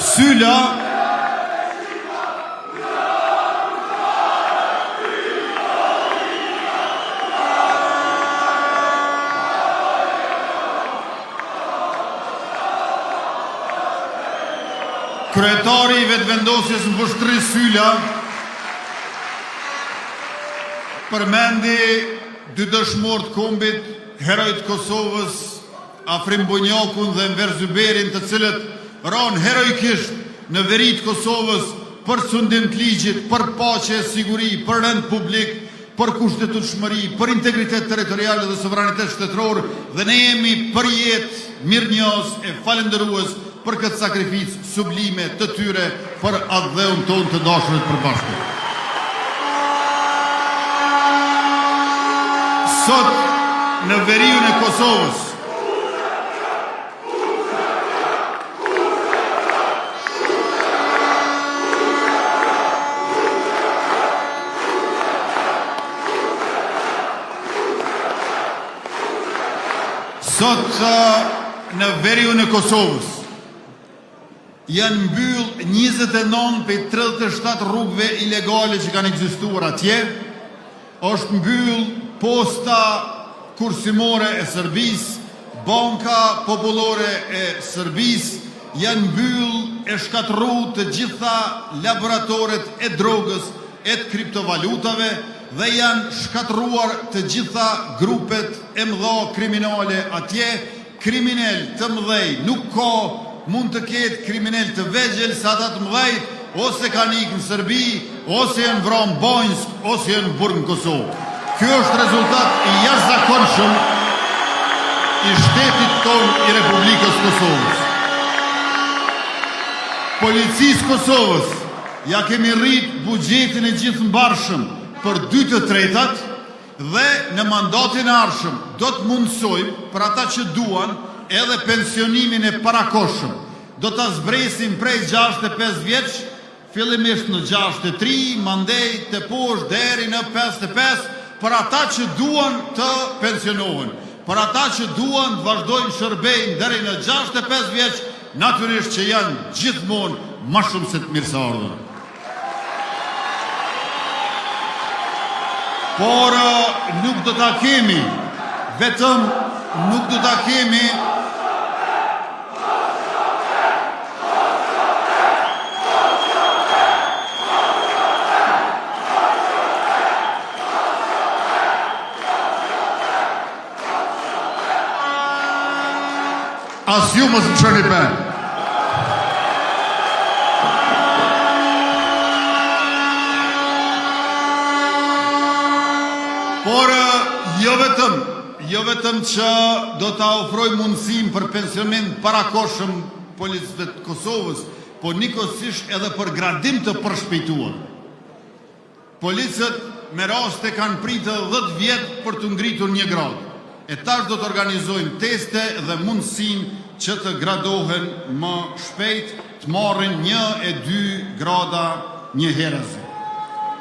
Syla kryetari i vetëvendosjes në Vështri Syla përmendi dy dëshmorët kombit, herojt Kosovës, Afrim Bonjakun dhe Enver Zyberin, të cilët ranë heroikisht në veritë Kosovës për sundim të ligjit, për paqe, siguri, për rend publik, për kushtetutshmëri, për integritet territorial dhe sovranitet shtetëror, dhe ne jemi për jetë mirënjohës e falendërues për këtë sakrificë sublime të tyre për atë dheun tonë të dashurit përbashkët. Sot në veriun e Kosovës janë mbyll 29 për 37 rrugëve ilegale që kanë ekzistuar atje, është mbyll posta kursimore e Serbisë, banka popullore e Serbisë, janë mbyll e shkatërru të gjitha laboratoret e drogës, e të kriptovalutave, dhe janë shkatëruar të gjitha grupet e mëdha kriminale atje. Kriminal të mëdhej nuk ka, mund të ketë kriminal të vegjël, sa ata të mëdhej ose kanë ikë në Serbi, ose janë vranë Banjsk, ose janë burg në Kosovë. Ky është rezultat i jashtëzakonshëm i shtetit tonë i Republikës Kosovës. Policisë Kosovës ja kemi rrit buxhetin e gjithëmbarshëm për 2/3 dhe në mandatin e ardhshëm do të mundsojmë për ata që duan edhe pensionimin e parakohshëm. Do ta zbresim prej 65 vjeç, fillimisht në 63, mandej të poshtë deri në 55, për ata që duan të pensionohen. Për ata që duan të vazhdojnë shërbejnë deri në 65 vjeç, natyrisht që janë gjithmonë më shumë se të mirëseardhur. Por nuk do ta kemi, vetëm nuk do ta kemi as ju mos më shërni për. Por jo vetëm që do ta ofroj mundësim për pensionim parakohshëm policëve të Kosovës, po nikosisht edhe për gradim të përshpejtuar. Policët me raste kanë pritë 10 vjet për të ngritur 1 gradë. E tash do të organizojmë teste dhe mundësin që të gradohen më shpejt, të marrin 1 e 2 grada një herëz.